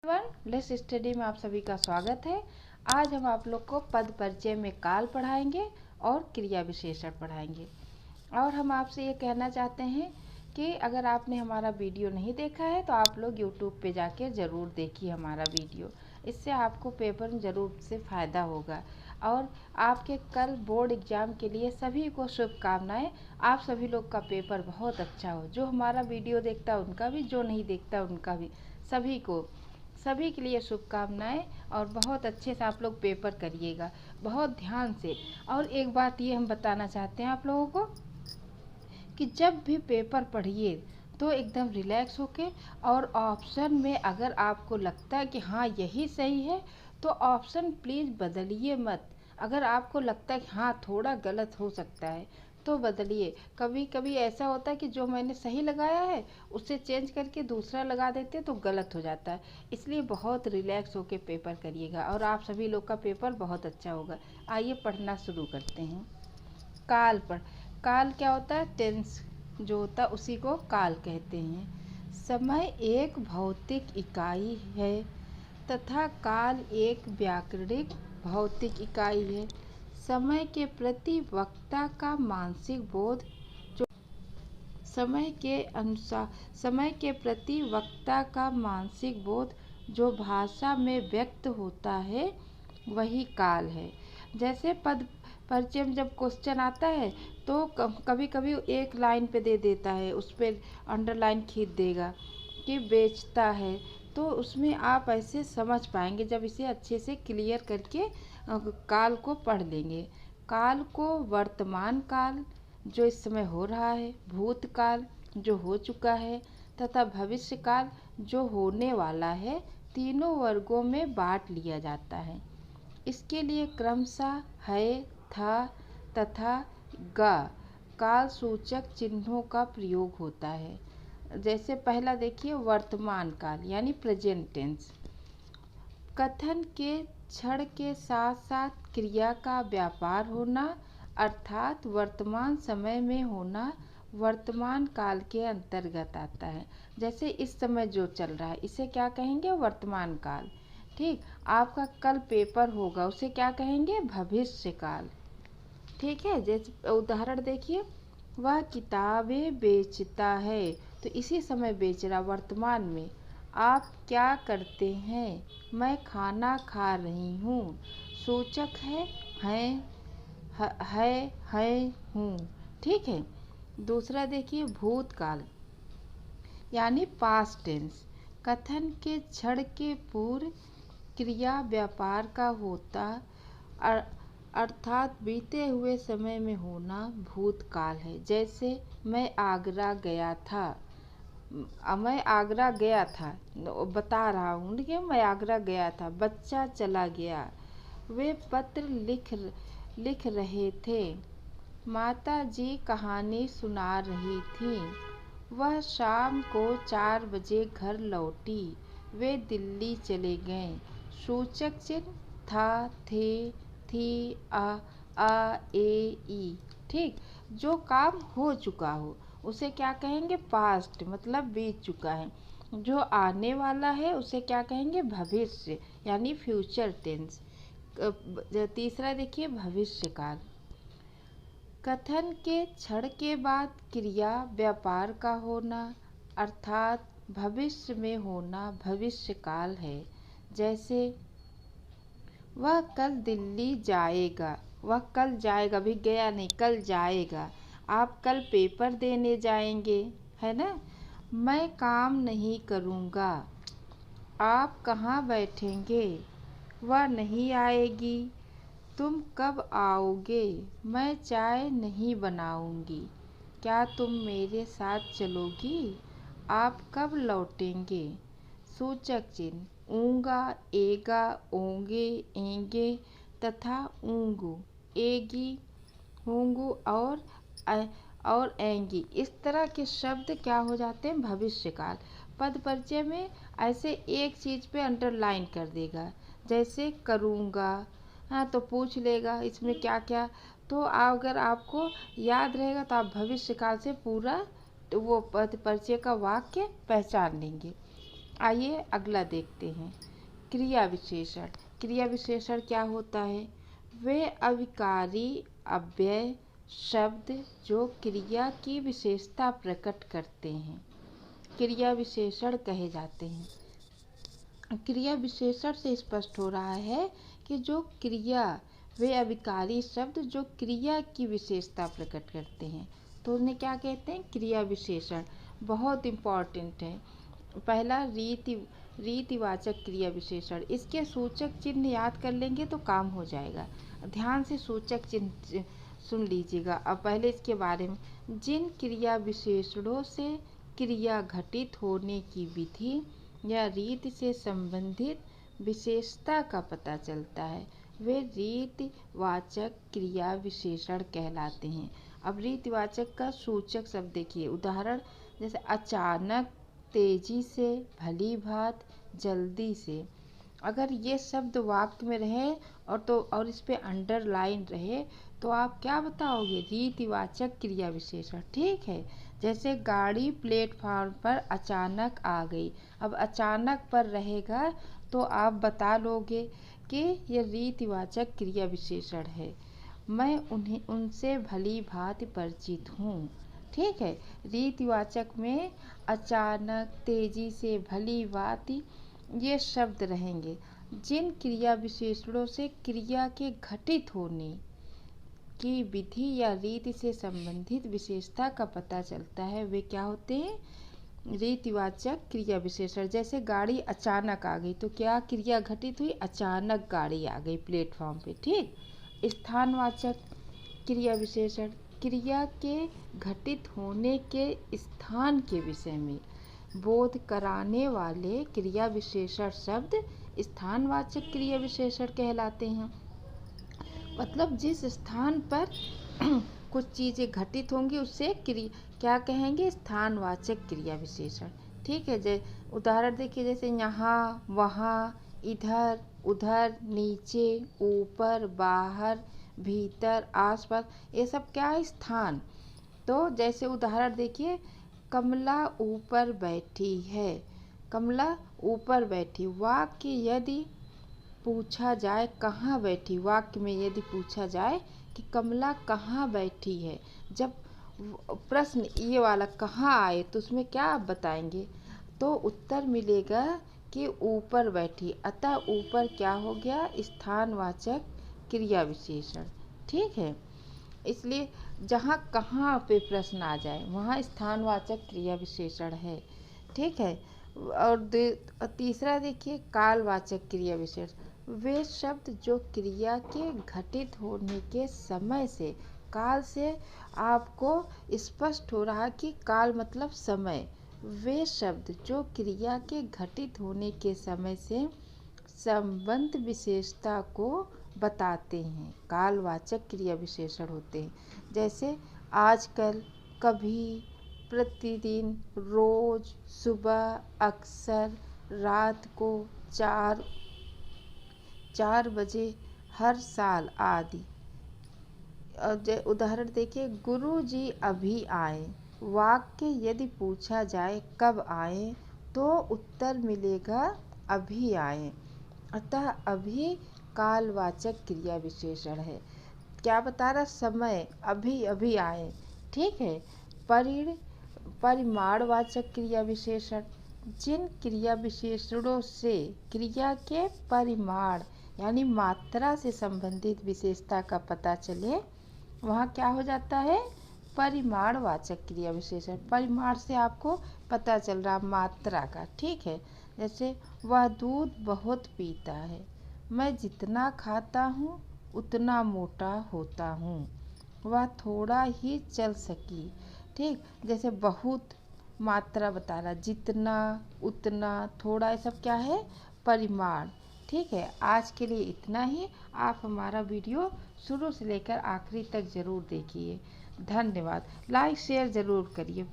Less study में आप सभी का स्वागत है। आज हम आप लोग को पद परिचय में काल पढ़ाएंगे और क्रिया विशेषण पढ़ाएंगे। और हम आपसे ये कहना चाहते हैं कि अगर आपने हमारा वीडियो नहीं देखा है तो आप लोग यूट्यूब पे जाके ज़रूर देखिए हमारा वीडियो। इससे आपको पेपर में ज़रूर से फ़ायदा होगा। और आपके कल बोर्ड एग्ज़ाम के लिए सभी को शुभकामनाएं। आप सभी लोग का पेपर बहुत अच्छा हो। जो हमारा वीडियो देखता है उनका भी, जो नहीं देखता उनका भी, सभी के लिए शुभकामनाएं। और बहुत अच्छे से आप लोग पेपर करिएगा, बहुत ध्यान से। और एक बात ये हम बताना चाहते हैं आप लोगों को कि जब भी पेपर पढ़िए तो एकदम रिलैक्स होके, और ऑप्शन में अगर आपको लगता है कि हाँ यही सही है तो ऑप्शन प्लीज़ बदलिए मत। अगर आपको लगता है कि हाँ थोड़ा गलत हो सकता है तो बदलिए। कभी कभी ऐसा होता है कि जो मैंने सही लगाया है उससे चेंज करके दूसरा लगा देते तो गलत हो जाता है। इसलिए बहुत रिलैक्स होके पेपर करिएगा और आप सभी लोग का पेपर बहुत अच्छा होगा। आइए पढ़ना शुरू करते हैं। काल पर काल क्या होता है? टेंस जो होता है उसी को काल कहते हैं। समय एक भौतिक इकाई है तथा काल एक व्याकरणिक भौतिक इकाई है। समय के प्रति वक्ता का मानसिक बोध जो समय के प्रति वक्ता का मानसिक बोध जो भाषा में व्यक्त होता है वही काल है। जैसे पद परिचय में जब क्वेश्चन आता है तो कभी कभी एक लाइन पे दे देता है, उस पर अंडरलाइन खींच देगा कि बेचता है, तो उसमें आप ऐसे समझ पाएंगे जब इसे अच्छे से क्लियर करके काल को पढ़ लेंगे। काल को वर्तमान काल जो इस समय हो रहा है, भूतकाल जो हो चुका है तथा भविष्य काल जो होने वाला है, तीनों वर्गों में बांट लिया जाता है। इसके लिए क्रमशः है, था तथा गा काल सूचक चिन्हों का प्रयोग होता है। जैसे पहला देखिए, वर्तमान काल यानी प्रेजेंट टेंस। कथन के क्षण के साथ साथ क्रिया का व्यापार होना अर्थात वर्तमान समय में होना वर्तमान काल के अंतर्गत आता है। जैसे इस समय जो चल रहा है इसे क्या कहेंगे? वर्तमान काल। ठीक, आपका कल पेपर होगा उसे क्या कहेंगे? भविष्य काल। ठीक है। जैसे उदाहरण देखिए, वह किताबें बेचता है तो इसी समय बेच रहा, वर्तमान में। आप क्या करते हैं? मैं खाना खा रही हूँ। सूचक है हूँ। ठीक है। दूसरा देखिए, भूतकाल यानी पास्ट टेंस। कथन के क्षण के पूर्व क्रिया व्यापार का होता अर्थात बीते हुए समय में होना भूतकाल है। जैसे मैं आगरा गया था। मैं आगरा गया था, बता रहा हूँ कि मैं आगरा गया था। बच्चा चला गया। वे पत्र लिख रहे थे। माता जी कहानी सुना रही थी। वह शाम को 4 बजे घर लौटी। वे दिल्ली चले गए। सूचक चिन्ह था, थे, थी, आ, ए, ई। ठीक, जो काम हो चुका हो उसे क्या कहेंगे? पास्ट, मतलब बीत चुका है। जो आने वाला है उसे क्या कहेंगे? भविष्य यानी फ्यूचर टेंस। तीसरा देखिए, भविष्य काल। कथन के क्षण के बाद क्रिया व्यापार का होना अर्थात भविष्य में होना भविष्य काल है। जैसे वह कल दिल्ली जाएगा। वह कल जाएगा, अभी गया नहीं, कल जाएगा। आप कल पेपर देने जाएंगे, है ना। मैं काम नहीं करूँगा। आप कहाँ बैठेंगे? वह नहीं आएगी। तुम कब आओगे? मैं चाय नहीं बनाऊंगी। क्या तुम मेरे साथ चलोगी? आप कब लौटेंगे? सूचक चिन्ह ऊँगा, एगा, ओंगे, एंगे तथा ऊँगू, एगी, होंगू और एंगी। इस तरह के शब्द क्या हो जाते हैं? भविष्य काल। पद परिचय में ऐसे एक चीज़ पे अंडरलाइन कर देगा। जैसे करूँगा, हाँ तो पूछ लेगा इसमें क्या क्या, तो अगर आपको याद रहेगा तो आप भविष्य काल से पूरा वो पद परिचय का वाक्य पहचान लेंगे। आइए अगला देखते हैं, क्रिया विशेषण। क्रिया विशेषण क्या होता है? वे अविकारी अव्यय शब्द जो क्रिया की विशेषता प्रकट करते हैं क्रिया विशेषण कहे जाते हैं। क्रिया विशेषण से स्पष्ट हो रहा है कि जो क्रिया, वे अविकारी शब्द जो क्रिया की विशेषता प्रकट करते हैं, तो उन्हें क्या कहते हैं? क्रिया विशेषण। बहुत इम्पॉर्टेंट है। पहला रीतिवाचक क्रिया विशेषण। इसके सूचक चिन्ह याद कर लेंगे तो काम हो जाएगा। ध्यान से सूचक चिन्ह सुन लीजिएगा। अब पहले इसके बारे में, जिन क्रिया विशेषणों से क्रिया घटित होने की विधि या रीति से संबंधित विशेषता का पता चलता है, वे रीतिवाचक क्रिया विशेषण कहलाते हैं। अब रीतिवाचक का सूचक शब्द देखिए, उदाहरण जैसे अचानक, तेजी से, भली भांति, जल्दी से। अगर ये शब्द वाक्य में रहे और इस पे अंडरलाइन रहे तो आप क्या बताओगे? रीतिवाचक क्रिया विशेषण। ठीक है। जैसे गाड़ी प्लेटफार्म पर अचानक आ गई। अब अचानक पर रहेगा तो आप बता लोगे कि यह रीतिवाचक क्रिया विशेषण है। मैं उनसे भली भांति परिचित हूँ। ठीक है। रीतिवाचक में अचानक, तेजी से, भली भांति ये शब्द रहेंगे। जिन क्रिया विशेषणों से क्रिया के घटित होने की विधि या रीति से संबंधित विशेषता का पता चलता है, वे क्या होते हैं? रीतिवाचक क्रिया विशेषण। जैसे गाड़ी अचानक आ गई तो क्या क्रिया घटित हुई? अचानक गाड़ी आ गई प्लेटफॉर्म पे। ठीक। स्थानवाचक क्रिया विशेषण। क्रिया के घटित होने के स्थान के विषय में बोध कराने वाले क्रिया विशेषण शब्द स्थानवाचक क्रिया विशेषण कहलाते हैं। मतलब जिस स्थान पर कुछ चीज़ें घटित होंगी उससे क्या कहेंगे? स्थानवाचक क्रिया विशेषण। ठीक है। उदाहरण देखिए, जैसे यहाँ, वहाँ, इधर, उधर, नीचे, ऊपर, बाहर, भीतर, आसपास, ये सब क्या है? स्थान। तो जैसे उदाहरण देखिए, कमला ऊपर बैठी है। कमला ऊपर बैठी। वाक्य यदि पूछा जाए कहाँ बैठी, वाक्य में यदि पूछा जाए कि कमला कहाँ बैठी है, जब प्रश्न ये वाला कहाँ आए तो उसमें क्या आप बताएंगे? तो उत्तर मिलेगा कि ऊपर बैठी। अतः ऊपर क्या हो गया? स्थानवाचक क्रिया विशेषण। ठीक है। इसलिए जहाँ कहाँ पे प्रश्न आ जाए वहाँ स्थानवाचक क्रिया विशेषण है। ठीक है। और तीसरा देखिए, कालवाचक क्रिया विशेषण। वे शब्द जो क्रिया के घटित होने के समय से, काल से आपको स्पष्ट हो रहा कि काल मतलब समय। वे शब्द जो क्रिया के घटित होने के समय से संबंध विशेषता को बताते हैं, कालवाचक क्रिया विशेषण होते हैं। जैसे आजकल, कभी, प्रतिदिन, रोज, सुबह, अक्सर, रात को, 4 बजे, हर साल आदि। उदाहरण देखिए, गुरुजी अभी आए। वाक्य यदि पूछा जाए कब आए तो उत्तर मिलेगा अभी आए। अतः अभी कालवाचक क्रिया विशेषण है। क्या बता रहा? समय, अभी अभी आए। ठीक है। परिमाणवाचक क्रिया विशेषण। जिन क्रिया विशेषणों से क्रिया के परिमाण यानी मात्रा से संबंधित विशेषता का पता चले वहाँ क्या हो जाता है? परिमाणवाचक क्रिया विशेषण। परिमाण से आपको पता चल रहा मात्रा का। ठीक है। जैसे वह दूध बहुत पीता है। मैं जितना खाता हूँ उतना मोटा होता हूँ। वह थोड़ा ही चल सकी। ठीक। जैसे बहुत मात्रा बता रहा, जितना, उतना, थोड़ा, ये सब क्या है? परिमाण। ठीक है। आज के लिए इतना ही। आप हमारा वीडियो शुरू से लेकर आखिरी तक ज़रूर देखिए। धन्यवाद। लाइक शेयर ज़रूर करिए।